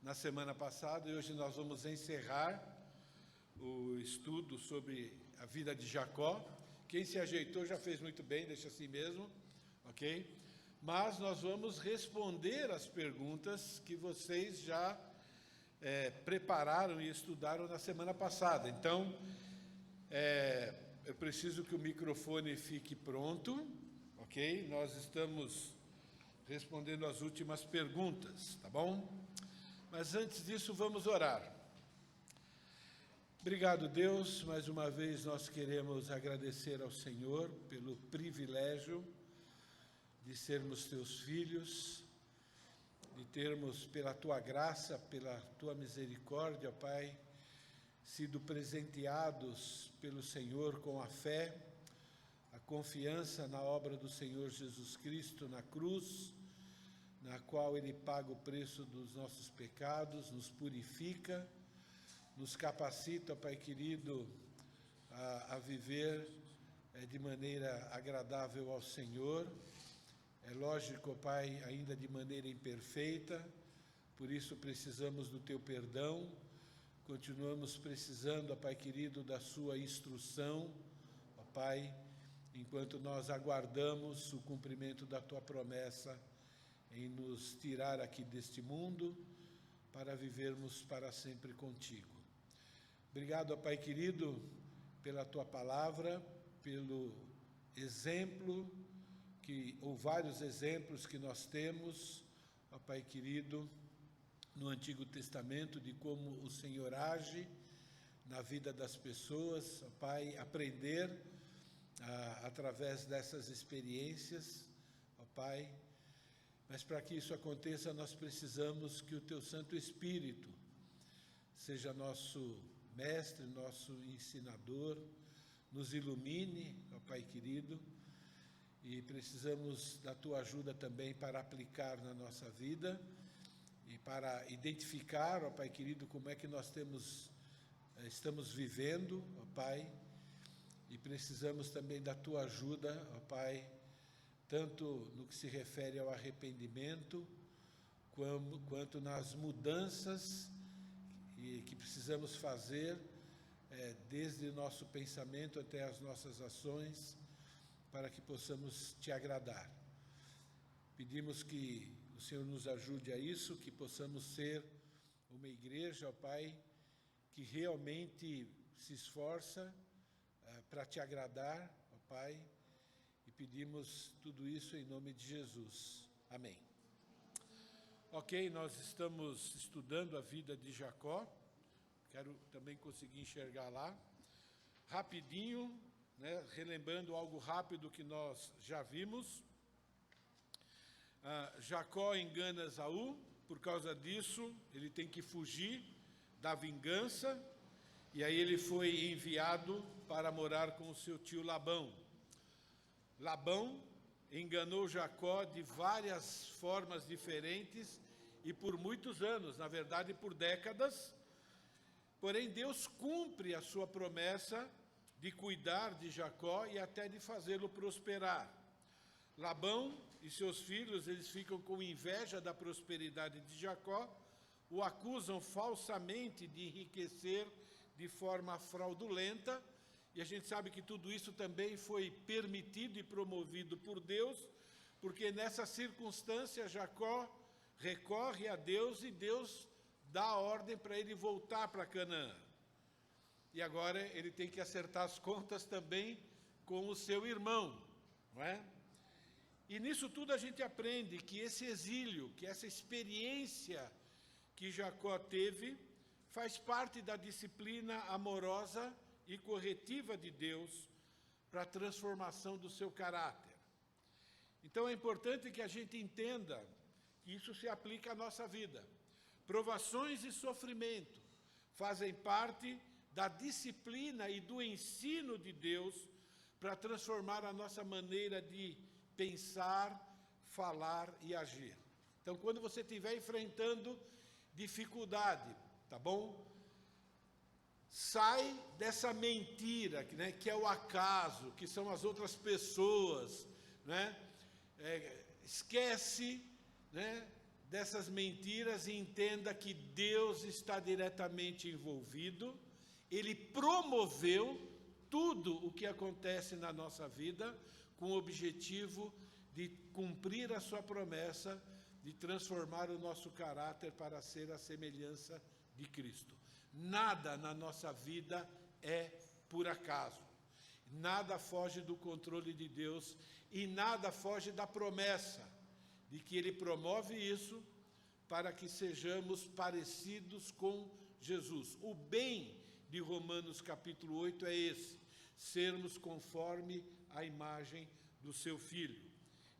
na semana passada e hoje nós vamos encerrar o estudo sobre a vida de Jacó. Quem se ajeitou já fez muito bem, deixa assim mesmo, ok? Mas nós vamos responder as perguntas que vocês já prepararam e estudaram na semana passada. Então, eu preciso que o microfone fique pronto, ok? Nós estamos respondendo as últimas perguntas, tá bom? Mas antes disso, vamos orar. Obrigado, Deus. Mais uma vez nós queremos agradecer ao Senhor pelo privilégio de sermos teus filhos, de termos, pela tua graça, pela tua misericórdia, Pai, sido presenteados pelo Senhor com a fé, a confiança na obra do Senhor Jesus Cristo na cruz, na qual Ele paga o preço dos nossos pecados, nos purifica, nos capacita, Pai querido, a viver de maneira agradável ao Senhor. É lógico, Pai, ainda de maneira imperfeita, por isso precisamos do Teu perdão, continuamos precisando, Pai querido, da Sua instrução, ó Pai, enquanto nós aguardamos o cumprimento da Tua promessa em nos tirar aqui deste mundo, para vivermos para sempre contigo. Obrigado, ó Pai querido, pela Tua palavra, pelo exemplo, ou vários exemplos que nós temos, ó Pai querido, no Antigo Testamento, de como o Senhor age na vida das pessoas, ó Pai, aprender através dessas experiências, ó Pai. Mas para que isso aconteça, nós precisamos que o Teu Santo Espírito seja nosso mestre, nosso ensinador, nos ilumine, ó Pai querido, e precisamos da Tua ajuda também para aplicar na nossa vida e para identificar, ó Pai querido, como é que nós estamos vivendo, ó Pai, e precisamos também da Tua ajuda, ó Pai, tanto no que se refere ao arrependimento, quanto nas mudanças que precisamos fazer, desde o nosso pensamento até as nossas ações, para que possamos Te agradar. Pedimos que o Senhor nos ajude a isso, que possamos ser uma igreja, ó Pai, que realmente se esforça para Te agradar, ó Pai, e pedimos tudo isso em nome de Jesus. Amém. Ok, nós estamos estudando a vida de Jacó. Quero também conseguir enxergar lá. Rapidinho, né, relembrando algo rápido que nós já vimos. Jacó engana Esaú, por causa disso ele tem que fugir da vingança, e aí ele foi enviado para morar com o seu tio Labão. Labão enganou Jacó de várias formas diferentes e por muitos anos, na verdade por décadas, porém Deus cumpre a sua promessa de cuidar de Jacó e até de fazê-lo prosperar. Labão e seus filhos, eles ficam com inveja da prosperidade de Jacó, o acusam falsamente de enriquecer de forma fraudulenta, e a gente sabe que tudo isso também foi permitido e promovido por Deus, porque nessa circunstância Jacó recorre a Deus e Deus dá a ordem para ele voltar para Canaã. E agora ele tem que acertar as contas também com o seu irmão, não é? E nisso tudo a gente aprende que esse exílio, que essa experiência que Jacó teve, faz parte da disciplina amorosa e corretiva de Deus para a transformação do seu caráter. Então é importante que a gente entenda que isso se aplica à nossa vida. Provações e sofrimento fazem parte da disciplina e do ensino de Deus para transformar a nossa maneira de pensar, falar e agir. Então, quando você estiver enfrentando dificuldade, tá bom? Sai dessa mentira, né, que é o acaso, que são as outras pessoas, né? Esquece, né, dessas mentiras e entenda que Deus está diretamente envolvido. Ele promoveu tudo o que acontece na nossa vida com o objetivo de cumprir a sua promessa de transformar o nosso caráter para ser a semelhança de Cristo. Nada na nossa vida é por acaso. Nada foge do controle de Deus e nada foge da promessa de que Ele promove isso para que sejamos parecidos com Jesus. O bem de Romanos capítulo 8 é esse: sermos conforme a imagem do seu Filho.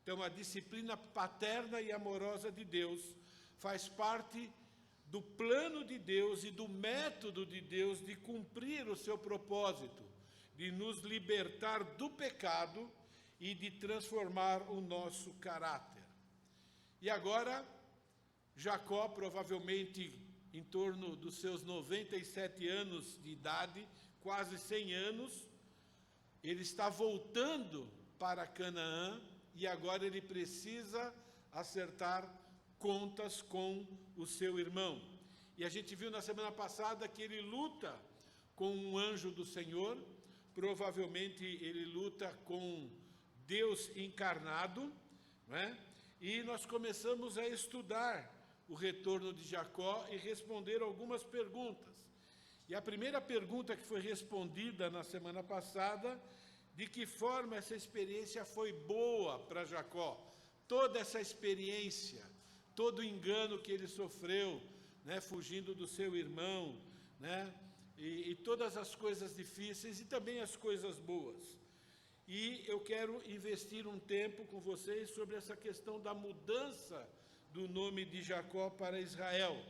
Então, a disciplina paterna e amorosa de Deus faz parte do plano de Deus e do método de Deus de cumprir o seu propósito, de nos libertar do pecado e de transformar o nosso caráter. E agora, Jacó, provavelmente em torno dos seus 97 anos de idade, quase 100 anos, ele está voltando para Canaã e agora ele precisa acertar contas com o seu irmão. E a gente viu na semana passada que ele luta com um anjo do Senhor, provavelmente ele luta com Deus encarnado, não é? E nós começamos a estudar o retorno de Jacó e responder algumas perguntas. E a primeira pergunta que foi respondida na semana passada: de que forma essa experiência foi boa para Jacó? Toda essa experiência, todo o engano que ele sofreu, né, fugindo do seu irmão, né, e todas as coisas difíceis e também as coisas boas. E eu quero investir um tempo com vocês sobre essa questão da mudança do nome de Jacó para Israel.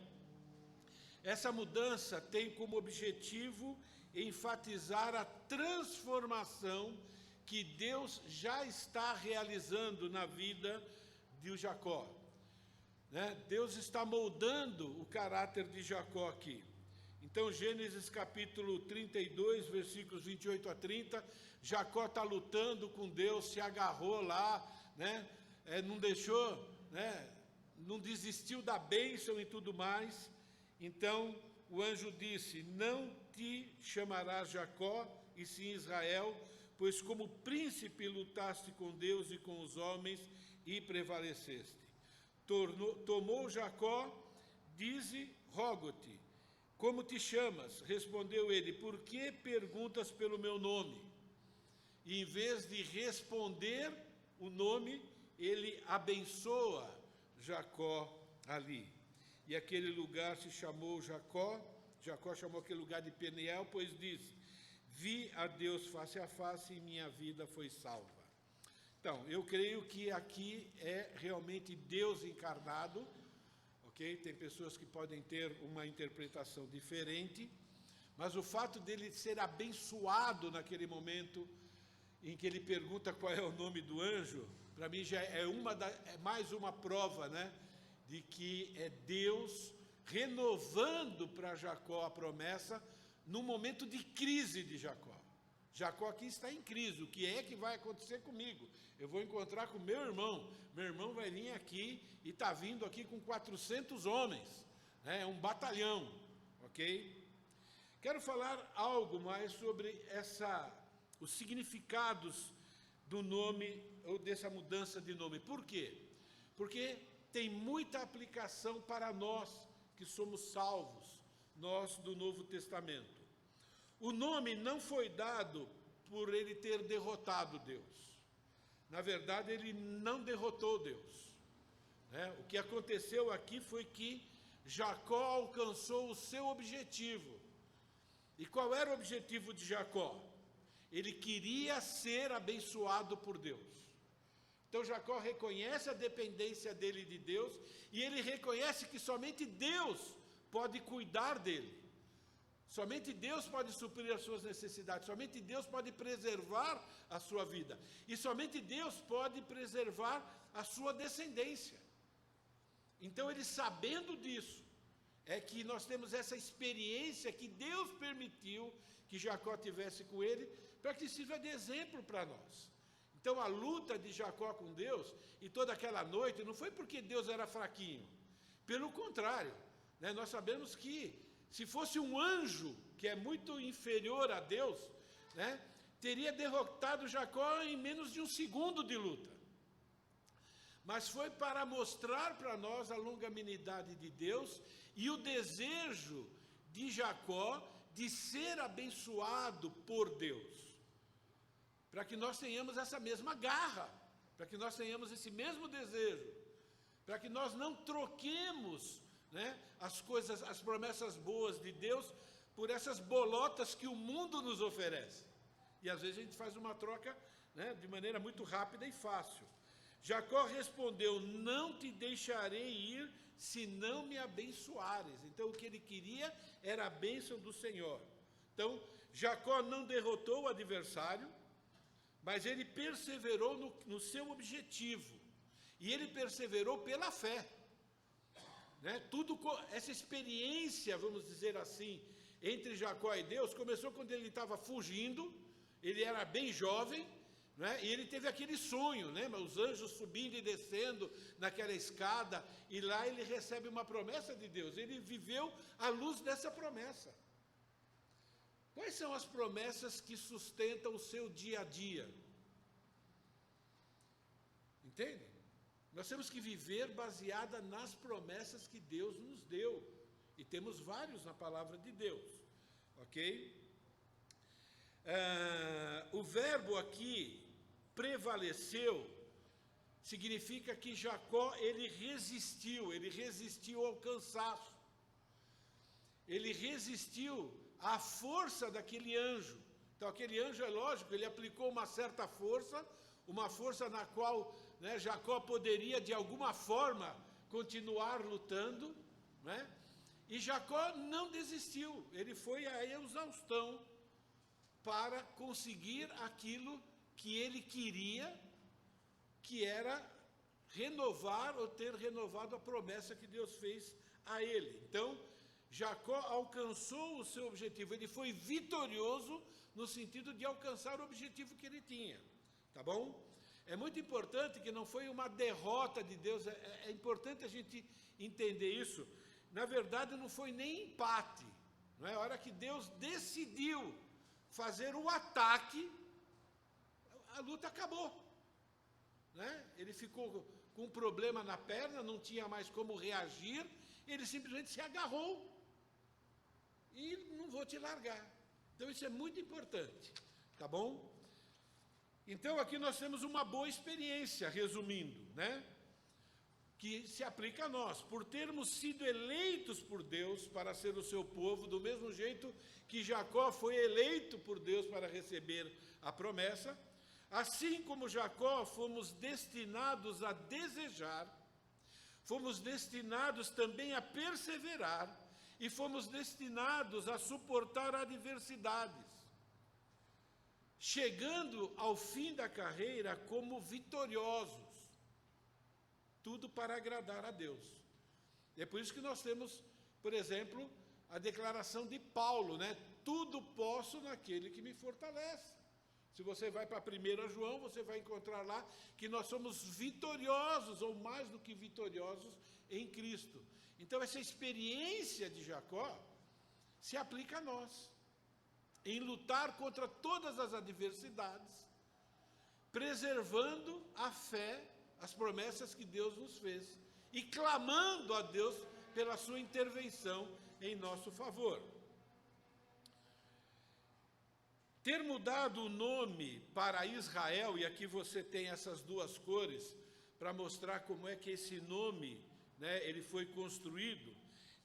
Essa mudança tem como objetivo enfatizar a transformação que Deus já está realizando na vida de Jacó. Né? Deus está moldando o caráter de Jacó aqui. Então, Gênesis capítulo 32, versículos 28 a 30, Jacó está lutando com Deus, se agarrou lá, né? Não deixou, né? Não desistiu da bênção e tudo mais. Então, o anjo disse: não te chamarás Jacó, e sim Israel, pois como príncipe lutaste com Deus e com os homens e prevaleceste. Tomou Jacó, dize, rogo-te, como te chamas? Respondeu ele: por que perguntas pelo meu nome? E em vez de responder o nome, ele abençoa Jacó ali. E aquele lugar se chamou Jacó chamou aquele lugar de Peniel, pois disse: vi a Deus face a face e minha vida foi salva. Então, eu creio que aqui é realmente Deus encarnado, ok? Tem pessoas que podem ter uma interpretação diferente, mas o fato dele ser abençoado naquele momento em que ele pergunta qual é o nome do anjo, para mim já é mais uma prova, né, de que é Deus renovando para Jacó a promessa no momento de crise de Jacó. Jacó aqui está em crise. O que é que vai acontecer comigo? Eu vou encontrar com meu irmão vai vir aqui e está vindo aqui com 400 homens, né? É um batalhão, ok? Quero falar algo mais sobre os significados do nome, ou dessa mudança de nome. Por quê? Porque tem muita aplicação para nós que somos salvos, nós do Novo Testamento. O nome não foi dado por ele ter derrotado Deus. Na verdade, ele não derrotou Deus, né? O que aconteceu aqui foi que Jacó alcançou o seu objetivo. E qual era o objetivo de Jacó? Ele queria ser abençoado por Deus. Então Jacó reconhece a dependência dele de Deus e ele reconhece que somente Deus pode cuidar dele. Somente Deus pode suprir as suas necessidades, somente Deus pode preservar a sua vida. E somente Deus pode preservar a sua descendência. Então ele, sabendo disso, é que nós temos essa experiência que Deus permitiu que Jacó tivesse com ele, para que sirva de exemplo para nós. Então a luta de Jacó com Deus, e toda aquela noite, não foi porque Deus era fraquinho, Pelo contrário, né, nós sabemos que se fosse um anjo, que é muito inferior a Deus, né, teria derrotado Jacó em menos de um segundo de luta. Mas foi para mostrar para nós a longanimidade de Deus e o desejo de Jacó de ser abençoado por Deus. Para que nós tenhamos essa mesma garra, para que nós tenhamos esse mesmo desejo, para que nós não troquemos, né, as promessas boas de Deus por essas bolotas que o mundo nos oferece. E às vezes a gente faz uma troca, né, de maneira muito rápida e fácil. Jacó respondeu: não te deixarei ir se não me abençoares. Então o que ele queria era a bênção do Senhor. Então Jacó não derrotou o adversário, mas ele perseverou no seu objetivo. E ele perseverou pela fé. Né? Essa experiência, vamos dizer assim, entre Jacó e Deus, começou quando ele estava fugindo, ele era bem jovem, né? E ele teve aquele sonho, né? Os anjos subindo e descendo naquela escada, e lá ele recebe uma promessa de Deus. Ele viveu à luz dessa promessa. Quais são as promessas que sustentam o seu dia a dia? Entende? Nós temos que viver baseada nas promessas que Deus nos deu. E temos vários na palavra de Deus. Ok? O verbo aqui, prevaleceu, significa que Jacó, ele resistiu ao cansaço. Ele resistiu à força daquele anjo. Então, aquele anjo, é lógico, ele aplicou uma certa força, uma força na qual, né, Jacó poderia, de alguma forma, continuar lutando, né? E Jacó não desistiu, ele foi à exaustão para conseguir aquilo que ele queria, que era renovar ou ter renovado a promessa que Deus fez a ele. Então, Jacó alcançou o seu objetivo, ele foi vitorioso no sentido de alcançar o objetivo que ele tinha, tá bom? É muito importante que não foi uma derrota de Deus, é importante a gente entender isso. Na verdade, não foi nem empate, não é? A hora que Deus decidiu fazer o ataque, a luta acabou, né? Ele ficou com um problema na perna, não tinha mais como reagir, ele simplesmente se agarrou e não vou te largar. Então isso é muito importante, tá bom? Então aqui nós temos uma boa experiência, resumindo, né? Que se aplica a nós, por termos sido eleitos por Deus para ser o seu povo, do mesmo jeito que Jacó foi eleito por Deus para receber a promessa, assim como Jacó fomos destinados a desejar, fomos destinados também a perseverar e fomos destinados a suportar adversidades, chegando ao fim da carreira como vitoriosos, tudo para agradar a Deus. E é por isso que nós temos, por exemplo, a declaração de Paulo, né? Tudo posso naquele que me fortalece. Se você vai para 1 João, você vai encontrar lá que nós somos vitoriosos, ou mais do que vitoriosos, em Cristo. Então, essa experiência de Jacó se aplica a nós, em lutar contra todas as adversidades, preservando a fé, as promessas que Deus nos fez, e clamando a Deus pela sua intervenção em nosso favor. Ter mudado o nome para Israel, e aqui você tem essas duas cores, para mostrar como é que esse nome, né, ele foi construído,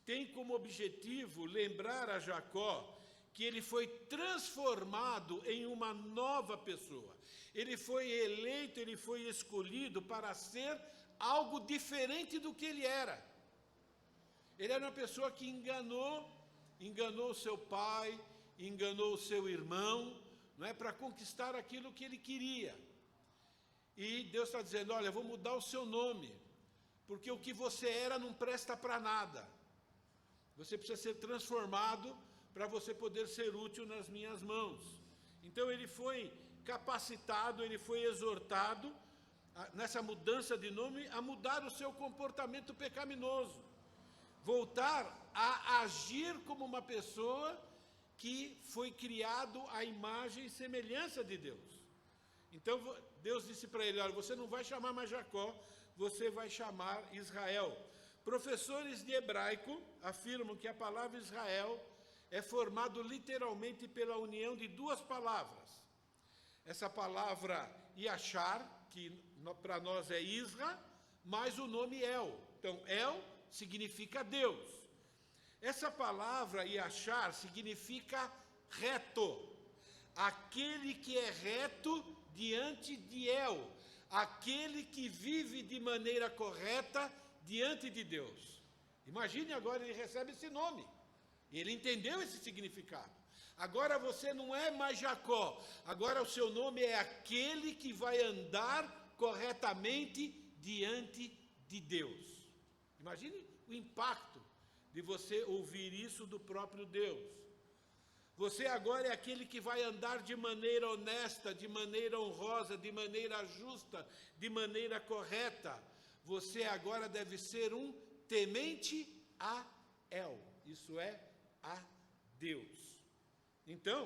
tem como objetivo lembrar a Jacó que ele foi transformado em uma nova pessoa. Ele foi eleito, ele foi escolhido para ser algo diferente do que ele era. Ele era uma pessoa que enganou seu pai, enganou o seu irmão, não é, para conquistar aquilo que ele queria. E Deus está dizendo: olha, eu vou mudar o seu nome, porque o que você era não presta para nada. Você precisa ser transformado para você poder ser útil nas minhas mãos. Então ele foi capacitado, ele foi exortado, nessa mudança de nome, a mudar o seu comportamento pecaminoso. voltar a agir como uma pessoa que foi criado à imagem e semelhança de Deus. Então Deus disse para ele: olha, você não vai chamar mais Jacó, você vai chamar Israel. Professores de hebraico afirmam que a palavra Israel é formado literalmente pela união de duas palavras. Essa palavra Yashar, que para nós é Isra, mais o nome El. Então, El significa Deus. Essa palavra Yashar significa reto. Aquele que é reto diante de El. Aquele que vive de maneira correta diante de Deus. Imagine agora, ele recebe esse nome. Ele entendeu esse significado. Agora você não é mais Jacó. Agora o seu nome é aquele que vai andar corretamente diante de Deus. Imagine o impacto de você ouvir isso do próprio Deus. Você agora é aquele que vai andar de maneira honesta, de maneira honrosa, de maneira justa, de maneira correta. Você agora deve ser um temente a El, isso é, a Deus. Então,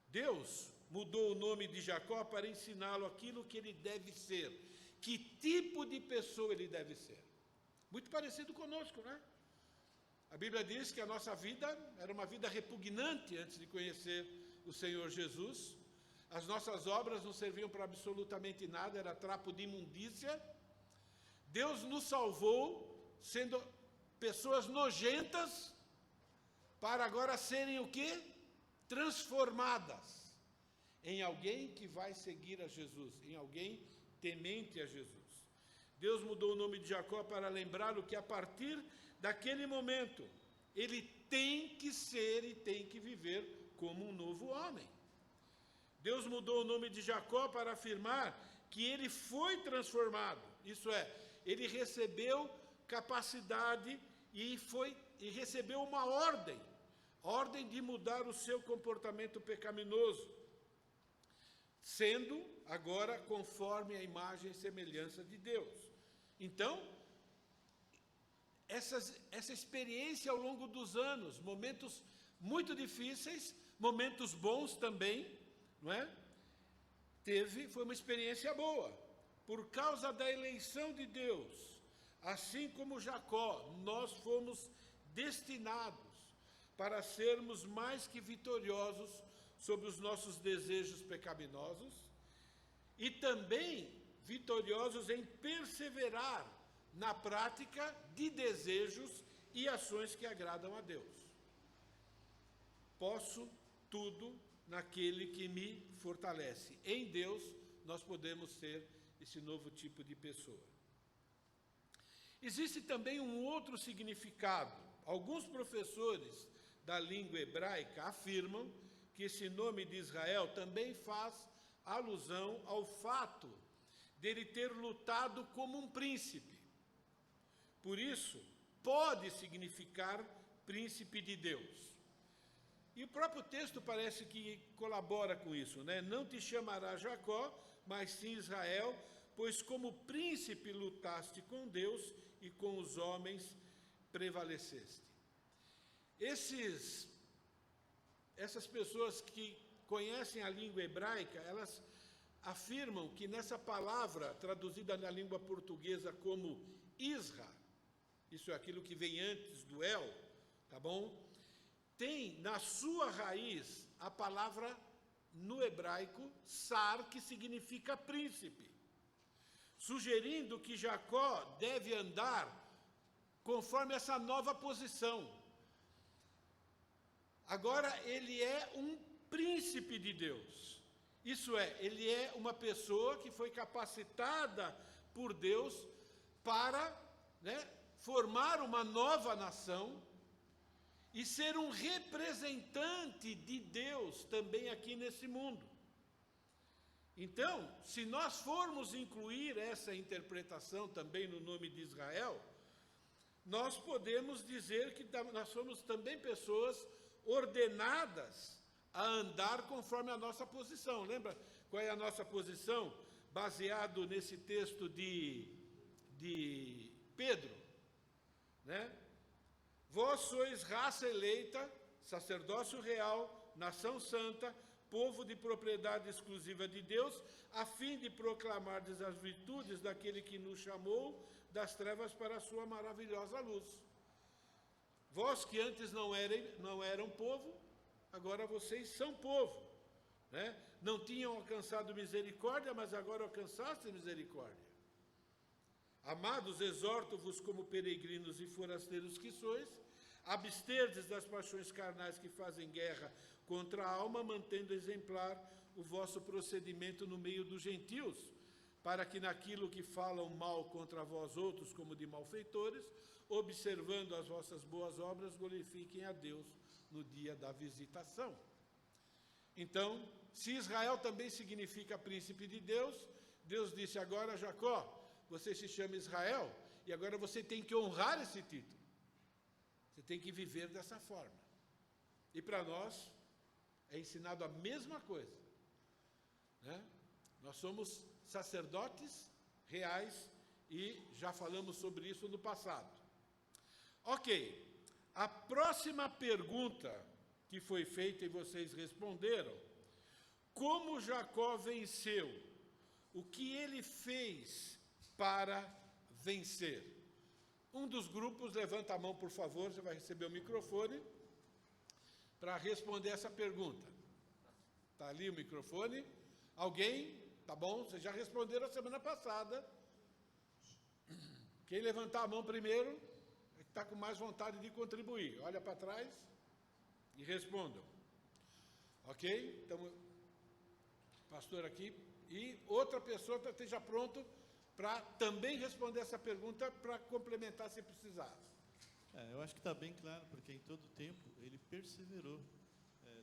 Deus mudou o nome de Jacó para ensiná-lo aquilo que ele deve ser. Que tipo de pessoa ele deve ser? Muito parecido conosco, né? A Bíblia diz que a nossa vida era uma vida repugnante antes de conhecer o Senhor Jesus. As nossas obras não serviam para absolutamente nada, era trapo de imundícia. Deus nos salvou sendo pessoas nojentas para agora serem o quê? Transformadas em alguém que vai seguir a Jesus, em alguém temente a Jesus. Deus mudou o nome de Jacó para lembrá-lo que a partir daquele momento ele tem que ser e tem que viver como um novo homem. Deus mudou o nome de Jacó para afirmar que ele foi transformado, isso é, ele recebeu capacidade e recebeu uma ordem de mudar o seu comportamento pecaminoso, sendo agora conforme a imagem e semelhança de Deus. Então, essa experiência ao longo dos anos, momentos muito difíceis, momentos bons também, não é? Foi uma experiência boa, por causa da eleição de Deus, assim como Jacó, nós fomos destinados para sermos mais que vitoriosos sobre os nossos desejos pecaminosos e também vitoriosos em perseverar na prática de desejos e ações que agradam a Deus. Posso tudo naquele que me fortalece. Em Deus nós podemos ser esse novo tipo de pessoa. Existe também um outro significado. Alguns professores da língua hebraica afirmam que esse nome de Israel também faz alusão ao fato dele ter lutado como um príncipe. Por isso, pode significar príncipe de Deus. E o próprio texto parece que colabora com isso, né? Não te chamará Jacó, mas sim Israel, pois como príncipe lutaste com Deus e com os homens prevaleceste. Essas pessoas que conhecem a língua hebraica, elas afirmam que nessa palavra, traduzida na língua portuguesa como Isra, isso é aquilo que vem antes do El, tá bom? Tem na sua raiz a palavra no hebraico Sar, que significa príncipe, sugerindo que Jacó deve andar conforme essa nova posição. Agora ele é um príncipe de Deus, isso é, ele é uma pessoa que foi capacitada por Deus para, formar uma nova nação e ser um representante de Deus também aqui nesse mundo. Então, se nós formos incluir essa interpretação também no nome de Israel, nós podemos dizer que nós somos também pessoas ordenadas a andar conforme a nossa posição. Lembra qual é a nossa posição? Baseado nesse texto de Pedro, né? Vós sois raça eleita, sacerdócio real, nação santa, povo de propriedade exclusiva de Deus, a fim de proclamardes as virtudes daquele que nos chamou das trevas para a sua maravilhosa luz. Vós que antes não eram povo, agora vocês são povo, né? Não tinham alcançado misericórdia, mas agora alcançaste misericórdia. Amados, exorto-vos como peregrinos e forasteiros que sois, absterdes das paixões carnais que fazem guerra contra a alma, mantendo exemplar o vosso procedimento no meio dos gentios, para que naquilo que falam mal contra vós outros, como de malfeitores, observando as vossas boas obras, glorifiquem a Deus no dia da visitação. Então, se Israel também significa príncipe de Deus, Deus disse agora, Jacó, você se chama Israel, e agora você tem que honrar esse título. Você tem que viver dessa forma. E para nós, é ensinado a mesma coisa, né? Nós somos sacerdotes reais e já falamos sobre isso no passado. Ok, a próxima pergunta que foi feita e vocês responderam, como Jacó venceu? O que ele fez para vencer? Um dos grupos, levanta a mão, por favor, você vai receber o microfone para responder essa pergunta. Está ali o microfone. Alguém? Tá bom, vocês já responderam a semana passada. Quem levantar a mão primeiro, é que está com mais vontade de contribuir. Olha para trás e respondam. Ok? Então, pastor aqui. E outra pessoa esteja pronto para também responder essa pergunta, para complementar se precisar. Eu acho que está bem claro, porque em todo tempo ele perseverou.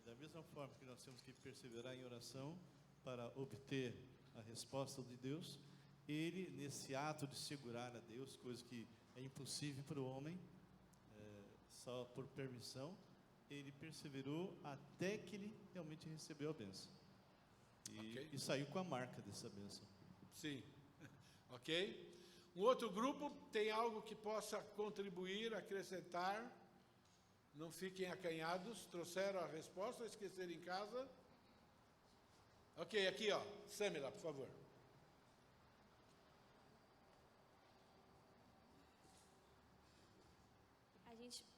Da mesma forma que nós temos que perseverar em oração para obter a resposta de Deus, ele, nesse ato de segurar a Deus, coisa que é impossível para o homem, só por permissão, ele perseverou até que ele realmente recebeu a bênção. E saiu com a marca dessa bênção. Sim. Ok? Um outro grupo tem algo que possa contribuir, acrescentar? Não fiquem acanhados. Trouxeram a resposta ou esqueceram em casa? Ok, aqui ó, Samila, por favor.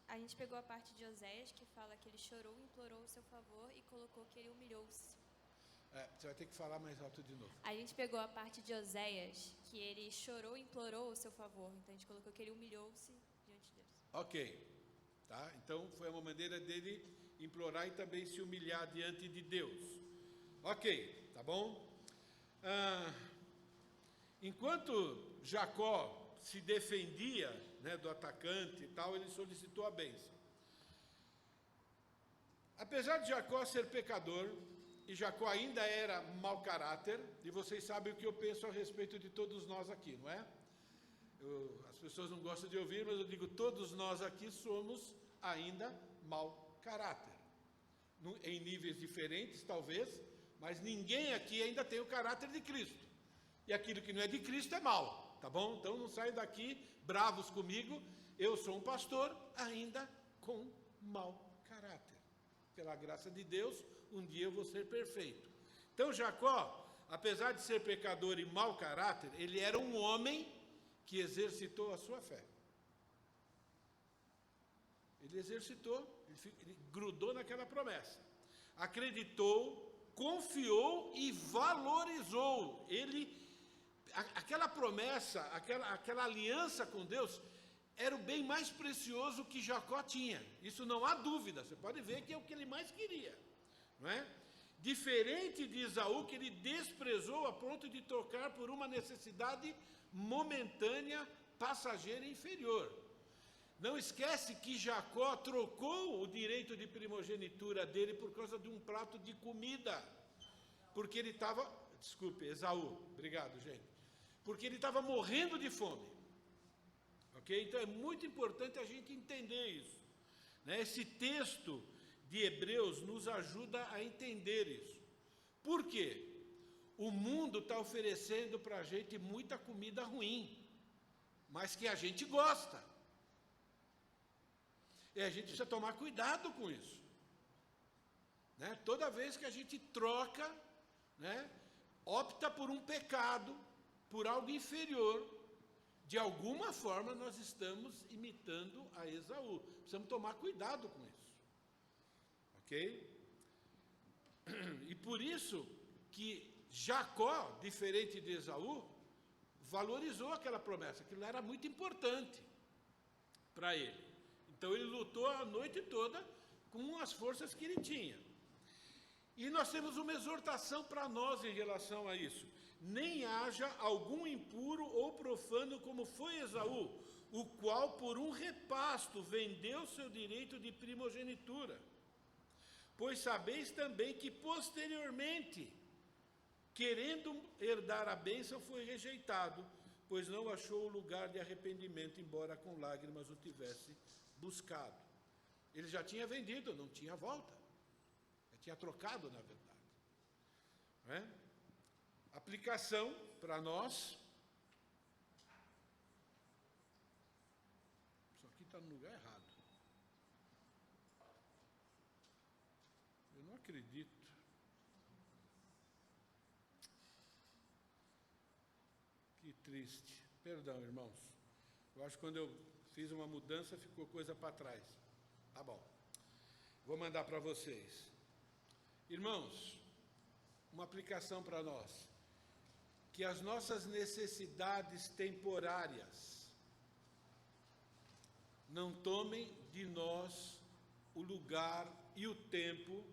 A gente pegou a parte de Oséias, que fala que ele chorou, implorou o seu favor e colocou que ele humilhou-se. Você vai ter que falar mais alto de novo. A gente pegou a parte de Oséias, que ele chorou e implorou o seu favor. Então, a gente colocou que ele humilhou-se diante de Deus. Ok. Tá? Então, foi uma maneira dele implorar e também se humilhar diante de Deus. Ok, tá bom? Enquanto Jacó se defendia, né, do atacante e tal, ele solicitou a bênção. Apesar de Jacó ser pecador, e Jacó ainda era mau caráter, e vocês sabem o que eu penso a respeito de todos nós aqui, não é? As pessoas não gostam de ouvir, mas eu digo, todos nós aqui somos ainda mau caráter. Em níveis diferentes, talvez, mas ninguém aqui ainda tem o caráter de Cristo. E aquilo que não é de Cristo é mau, tá bom? Então não saiam daqui bravos comigo, eu sou um pastor ainda com mau caráter. Pela graça de Deus, um dia eu vou ser perfeito. Então Jacó, apesar de ser pecador e mau caráter, ele era um homem que exercitou a sua fé. Ele exercitou, ele grudou naquela promessa. Acreditou, confiou e valorizou. Aquela promessa, aquela aliança com Deus, era o bem mais precioso que Jacó tinha. Isso não há dúvida, você pode ver que é o que ele mais queria, não é? Diferente de Esaú, que ele desprezou a ponto de trocar por uma necessidade momentânea, passageira e inferior. Não esquece que Jacó trocou o direito de primogenitura dele por causa de um prato de comida, porque ele estava, Esaú, obrigado, gente, porque ele estava morrendo de fome. Ok? Então é muito importante a gente entender isso, né? Esse texto de Hebreus nos ajuda a entender isso. Por quê? O mundo está oferecendo para a gente muita comida ruim, mas que a gente gosta. E a gente precisa tomar cuidado com isso. Né? Toda vez que a gente troca, né, opta por um pecado, por algo inferior, de alguma forma nós estamos imitando a Esaú. Precisamos tomar cuidado com isso. Ok? E por isso que Jacó, diferente de Esaú, valorizou aquela promessa, aquilo era muito importante para ele. Então ele lutou a noite toda com as forças que ele tinha. E nós temos uma exortação para nós em relação a isso. Nem haja algum impuro ou profano como foi Esaú, o qual por um repasto vendeu seu direito de primogenitura. Pois sabeis também que posteriormente, querendo herdar a bênção, foi rejeitado, pois não achou lugar de arrependimento, embora com lágrimas o tivesse buscado. Ele já tinha vendido, não tinha volta. Já tinha trocado, na verdade. Não é? Aplicação para nós. Isso aqui está no lugar errado. Eu não acredito. Que triste. Perdão, irmãos. Eu acho que quando eu fiz uma mudança, ficou coisa para trás. Tá bom. Vou mandar para vocês. Irmãos, uma aplicação para nós. Que as nossas necessidades temporárias não tomem de nós o lugar e o tempo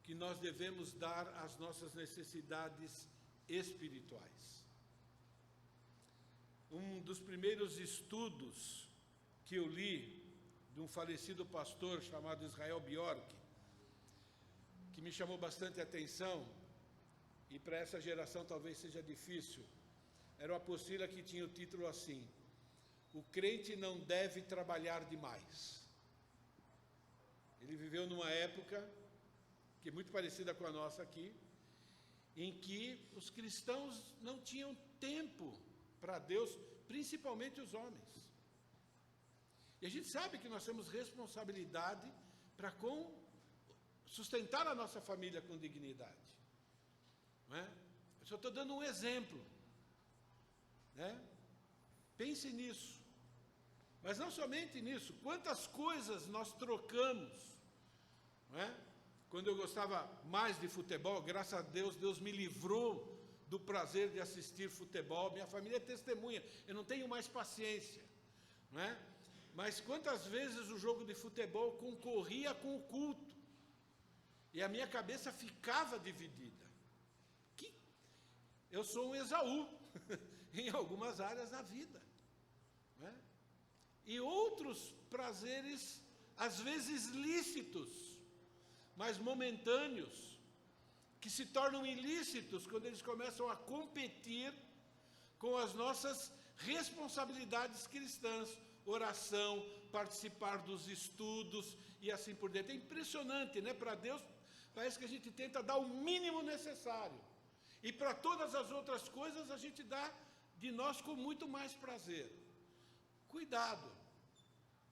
que nós devemos dar às nossas necessidades espirituais. Um dos primeiros estudos que eu li de um falecido pastor chamado Israel Bjork, que me chamou bastante atenção, e para essa geração talvez seja difícil, era uma apostila que tinha o título assim: o crente não deve trabalhar demais. Ele viveu numa época que é muito parecida com a nossa aqui, em que os cristãos não tinham tempo para Deus, principalmente os homens. E a gente sabe que nós temos responsabilidade para sustentar a nossa família com dignidade. Não é? Eu só estou dando um exemplo. Né? Pense nisso. Mas não somente nisso, quantas coisas nós trocamos. Não é? Quando eu gostava mais de futebol, graças a Deus, Deus me livrou do prazer de assistir futebol. Minha família é testemunha, eu não tenho mais paciência. Não é? Mas quantas vezes o jogo de futebol concorria com o culto, e a minha cabeça ficava dividida. Eu sou um Esaú, em algumas áreas da vida. Não é? E outros prazeres, às vezes lícitos, mas momentâneos, que se tornam ilícitos quando eles começam a competir com as nossas responsabilidades cristãs, oração, participar dos estudos e assim por diante. É impressionante, né? Para Deus, parece que a gente tenta dar o mínimo necessário. E para todas as outras coisas, a gente dá de nós com muito mais prazer. Cuidado.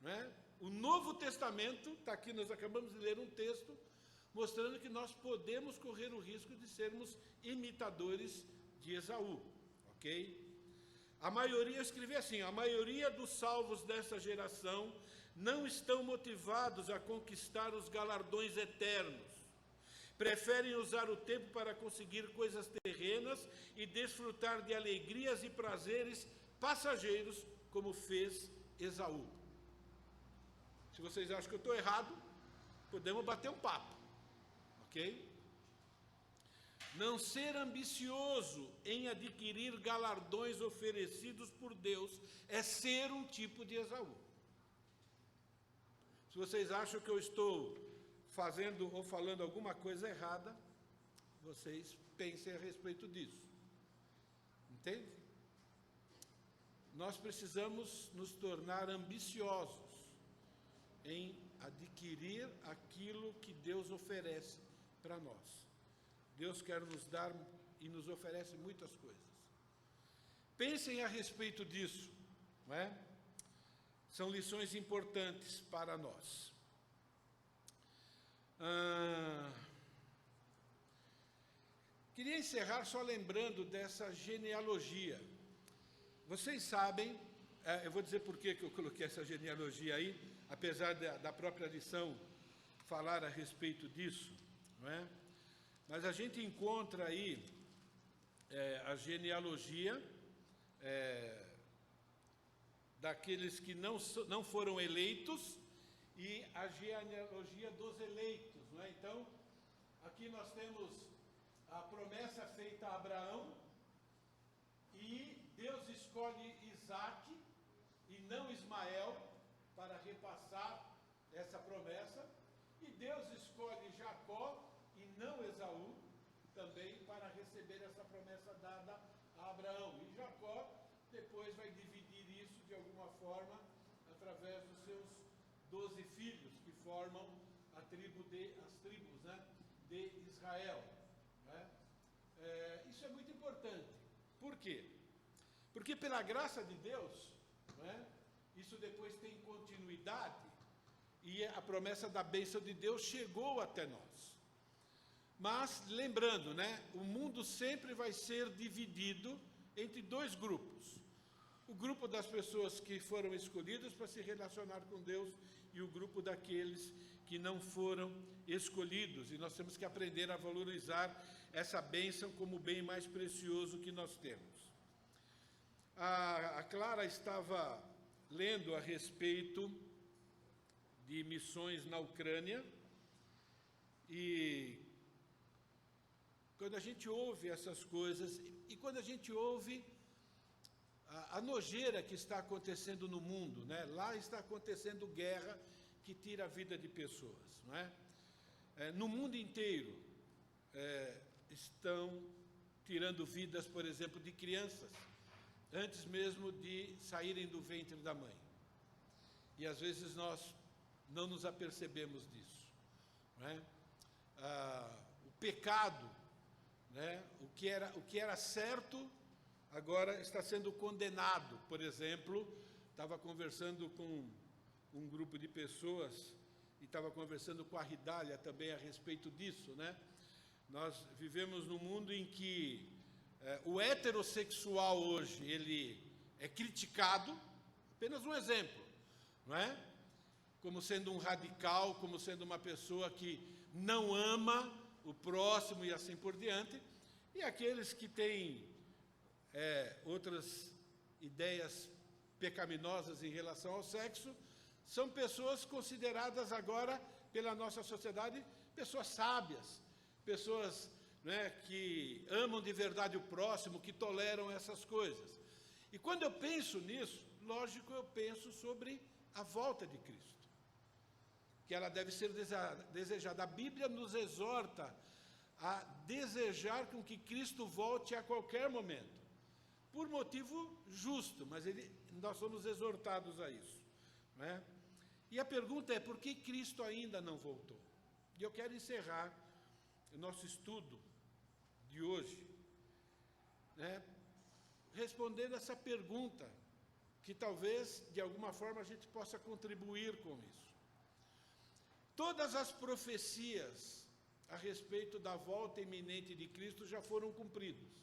Né? O Novo Testamento, está aqui, nós acabamos de ler um texto, mostrando que nós podemos correr o risco de sermos imitadores de Esaú. Ok? A maioria, eu escrevi assim, a maioria dos salvos dessa geração não estão motivados a conquistar os galardões eternos. Preferem usar o tempo para conseguir coisas terrenas e desfrutar de alegrias e prazeres passageiros, como fez Esaú. Se vocês acham que eu estou errado, podemos bater um papo, ok? Não ser ambicioso em adquirir galardões oferecidos por Deus é ser um tipo de Esaú. Se vocês acham que eu estou fazendo ou falando alguma coisa errada, vocês pensem a respeito disso. Entende? Nós precisamos nos tornar ambiciosos em adquirir aquilo que Deus oferece para nós. Deus quer nos dar e nos oferece muitas coisas. Pensem a respeito disso, não é? São lições importantes para nós. Queria encerrar só lembrando dessa genealogia. Vocês sabem, eu vou dizer por que eu coloquei essa genealogia aí, apesar da própria lição falar a respeito disso, não é? Mas a gente encontra aí a genealogia daqueles que não foram eleitos e a genealogia dos eleitos, não é? Então, aqui nós temos a promessa feita a Abraão, e Deus escolhe Isaque e não Ismael para repassar essa promessa, e Deus escolhe Jacó e não Esaú também para receber essa promessa dada a Abraão. E Jacó depois vai dividir isso de alguma forma através dos seus 12 filhos que formam as tribos, né, de Israel. Isso é muito importante. Por quê? Porque pela graça de Deus, isso depois tem continuidade, e a promessa da bênção de Deus chegou até nós. Mas, lembrando, o mundo sempre vai ser dividido entre dois grupos. O grupo das pessoas que foram escolhidas para se relacionar com Deus e o grupo daqueles que não foram escolhidos. E nós temos que aprender a valorizar essa bênção como o bem mais precioso que nós temos. A Clara estava lendo a respeito de missões na Ucrânia, e quando a gente ouve essas coisas, e quando a gente ouve a nojeira que está acontecendo no mundo, lá está acontecendo guerra que tira a vida de pessoas, no mundo inteiro estão tirando vidas, por exemplo, de crianças, antes mesmo de saírem do ventre da mãe. E às vezes nós não nos apercebemos disso. O pecado, o que era certo, agora está sendo condenado. Por exemplo, estava conversando com um grupo de pessoas, e estava conversando com a Ridália também a respeito disso, Nós vivemos num mundo em que o heterossexual hoje, ele é criticado, apenas um exemplo, como sendo um radical, como sendo uma pessoa que não ama o próximo e assim por diante, e aqueles que têm outras ideias pecaminosas em relação ao sexo, são pessoas consideradas agora pela nossa sociedade pessoas sábias, pessoas que amam de verdade o próximo, que toleram essas coisas. E quando eu penso nisso, lógico, eu penso sobre a volta de Cristo, que ela deve ser desejada. A Bíblia nos exorta a desejar com que Cristo volte a qualquer momento, por motivo justo, mas nós somos exortados a isso. E a pergunta é, por que Cristo ainda não voltou? E eu quero encerrar o nosso estudo de hoje, respondendo essa pergunta, que talvez, de alguma forma, a gente possa contribuir com isso. Todas as profecias a respeito da volta iminente de Cristo já foram cumpridas.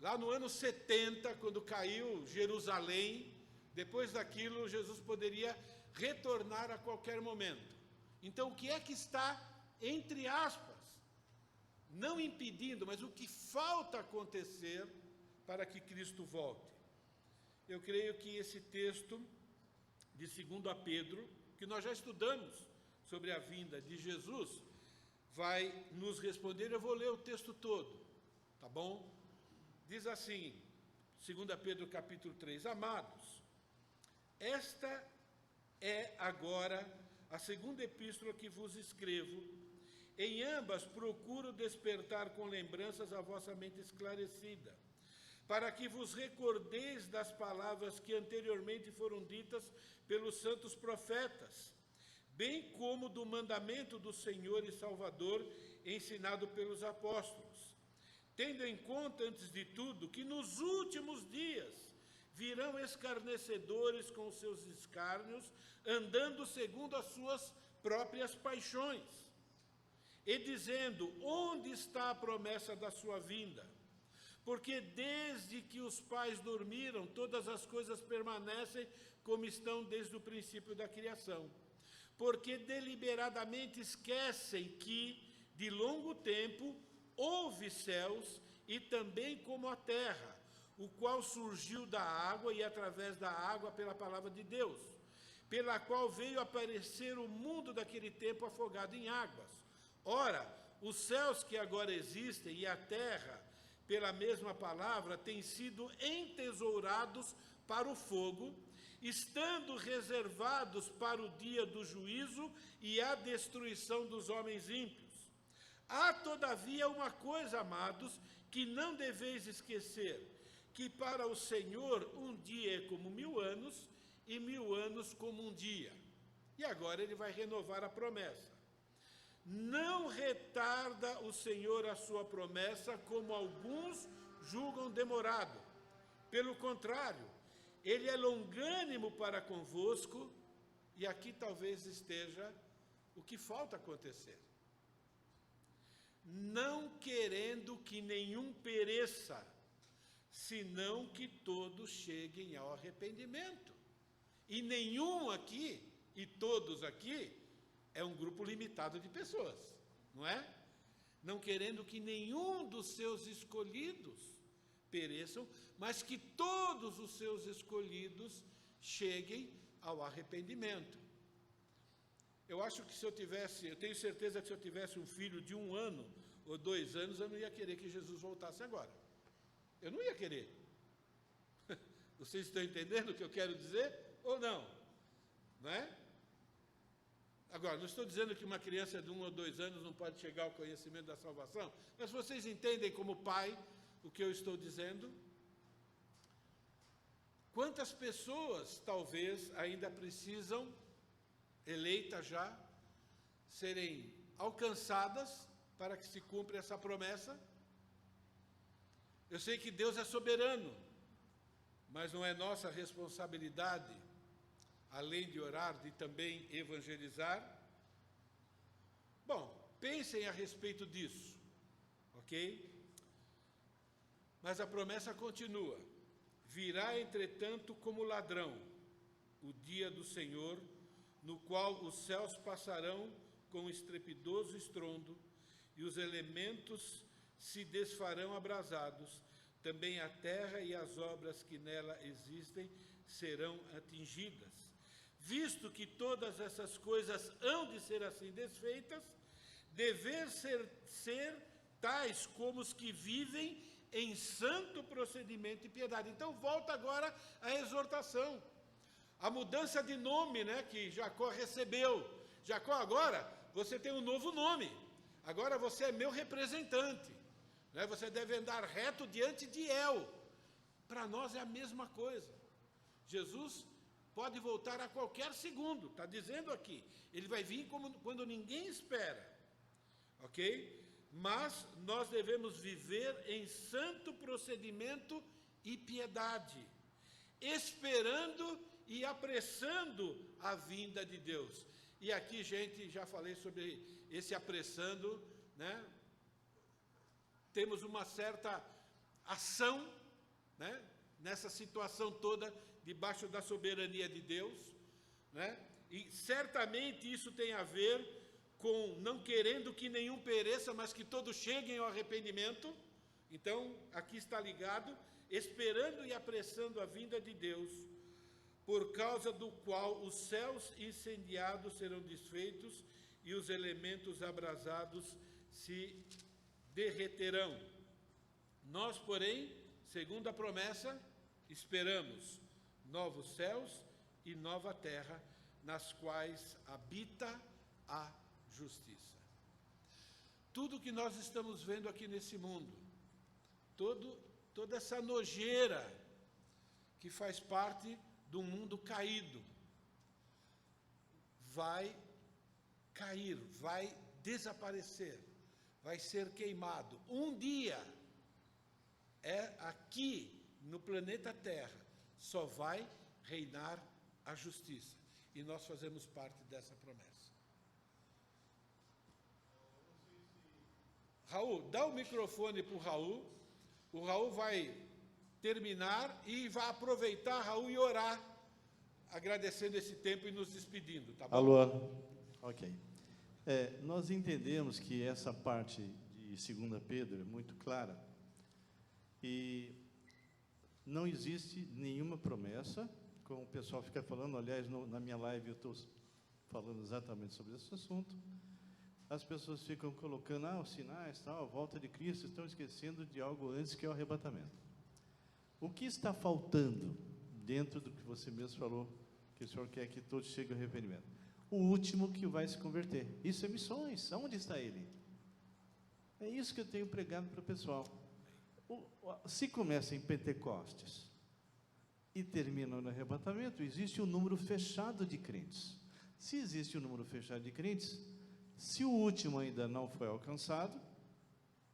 Lá no ano 70, quando caiu Jerusalém, depois daquilo, Jesus poderia retornar a qualquer momento. Então, o que é que está, entre aspas, não impedindo, mas o que falta acontecer para que Cristo volte? Eu creio que esse texto de 2 Pedro, que nós já estudamos sobre a vinda de Jesus, vai nos responder. Eu vou ler o texto todo, tá bom? Diz assim, 2 Pedro capítulo 3, amados, esta é agora a segunda epístola que vos escrevo. Em ambas procuro despertar com lembranças a vossa mente esclarecida, para que vos recordeis das palavras que anteriormente foram ditas pelos santos profetas, bem como do mandamento do Senhor e Salvador ensinado pelos apóstolos, tendo em conta, antes de tudo, que nos últimos dias virão escarnecedores com os seus escárnios, andando segundo as suas próprias paixões, e dizendo: onde está a promessa da sua vinda? Porque desde que os pais dormiram, todas as coisas permanecem como estão desde o princípio da criação. Porque deliberadamente esquecem que, de longo tempo, houve céus e também como a terra, o qual surgiu da água e através da água pela palavra de Deus, pela qual veio aparecer o mundo daquele tempo afogado em águas. Ora, os céus que agora existem e a terra, pela mesma palavra, têm sido entesourados para o fogo, estando reservados para o dia do juízo e a destruição dos homens ímpios. Há, todavia, uma coisa, amados, que não deveis esquecer, que para o Senhor um dia é como 1000 anos, e 1000 anos como um dia. E agora ele vai renovar a promessa. Não retarda o Senhor a sua promessa, como alguns julgam demorado. Pelo contrário, ele é longânimo para convosco, e aqui talvez esteja o que falta acontecer. Não querendo que nenhum pereça, senão que todos cheguem ao arrependimento. E nenhum aqui, e todos aqui, é um grupo limitado de pessoas, não é? Não querendo que nenhum dos seus escolhidos pereçam, mas que todos os seus escolhidos cheguem ao arrependimento. Eu acho que eu tenho certeza que se eu tivesse um filho de 1 ano ou 2 anos, eu não ia querer que Jesus voltasse agora. Eu não ia querer. Vocês estão entendendo o que eu quero dizer ou não? Não é? Agora, não estou dizendo que uma criança de 1 ou 2 anos não pode chegar ao conhecimento da salvação, mas vocês entendem como pai o que eu estou dizendo? Quantas pessoas, talvez, ainda precisam, eleitas já, serem alcançadas para que se cumpra essa promessa? Eu sei que Deus é soberano, mas não é nossa responsabilidade, além de orar, de também evangelizar? Bom, pensem a respeito disso, ok? Mas a promessa continua. Virá, entretanto, como ladrão o dia do Senhor, no qual os céus passarão com estrepidoso estrondo, e os elementos se desfarão abrasados, também a terra e as obras que nela existem serão atingidas. Visto que todas essas coisas hão de ser assim desfeitas, dever ser tais como os que vivem em santo procedimento e piedade. Então volta agora a exortação, a mudança de nome, né, que Jacó recebeu. Jacó, agora você tem um novo nome, agora você é meu representante, né? Você deve andar reto diante de El. Para nós é a mesma coisa. Jesus pode voltar a qualquer segundo, está dizendo aqui. Ele vai vir quando ninguém espera, ok? Mas nós devemos viver em santo procedimento e piedade, esperando e apressando a vinda de Deus. E aqui, gente, já falei sobre esse apressando, né? Temos uma certa ação, né, nessa situação toda, debaixo da soberania de Deus, né? E certamente isso tem a ver com não querendo que nenhum pereça, mas que todos cheguem ao arrependimento. Então, aqui está ligado, esperando e apressando a vinda de Deus, por causa do qual os céus incendiados serão desfeitos e os elementos abrasados se derreterão. Nós, porém, segundo a promessa, esperamos novos céus e nova terra, nas quais habita a justiça. Tudo que nós estamos vendo aqui nesse mundo, toda essa nojeira que faz parte do mundo caído, vai cair, vai desaparecer, vai ser queimado. Um dia, é aqui no planeta Terra, só vai reinar a justiça. E nós fazemos parte dessa promessa. Raul, dá o microfone para o Raul. O Raul vai terminar e vai aproveitar, Raul, e orar, agradecendo esse tempo e nos despedindo, tá bom? Alô? Ok. Nós entendemos que essa parte de 2 Pedro é muito clara e não existe nenhuma promessa, como o pessoal fica falando, aliás, na minha live eu estou falando exatamente sobre esse assunto. As pessoas ficam colocando, os sinais, tal, a volta de Cristo, estão esquecendo de algo antes, que é o arrebatamento. O que está faltando dentro do que você mesmo falou, que o Senhor quer que todos cheguem ao arrependimento? O último que vai se converter. Isso é missões. Onde está ele? É isso que eu tenho pregado para o pessoal. Se começa em Pentecostes e termina no arrebatamento, existe um número fechado de crentes. Se existe um número fechado de crentes, se o último ainda não foi alcançado,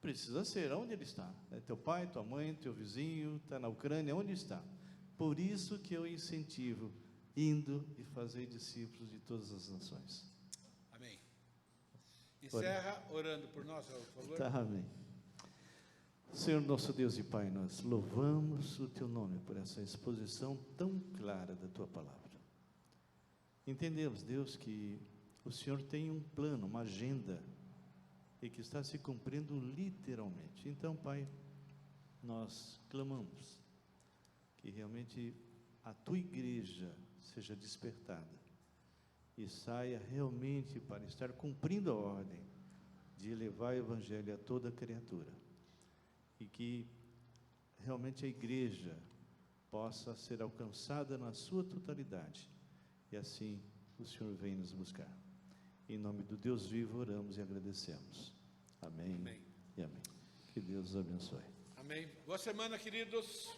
precisa ser. Onde ele está? É teu pai, tua mãe, teu vizinho, está na Ucrânia, onde está? Por isso que eu incentivo, indo e fazer discípulos de todas as nações. Amém. Encerra orando por nós, por favor. Tá, amém. Senhor nosso Deus e Pai, nós louvamos o Teu nome por essa exposição tão clara da Tua palavra. Entendemos, Deus, que o Senhor tem um plano, uma agenda, e que está se cumprindo literalmente. Então, Pai, nós clamamos que realmente a Tua igreja seja despertada e saia realmente para estar cumprindo a ordem de levar o Evangelho a toda criatura, e que realmente a igreja possa ser alcançada na sua totalidade, e assim o Senhor vem nos buscar. Em nome do Deus vivo oramos e agradecemos. Amém. Amém. E amém. Que Deus os abençoe. Amém. Boa semana, queridos.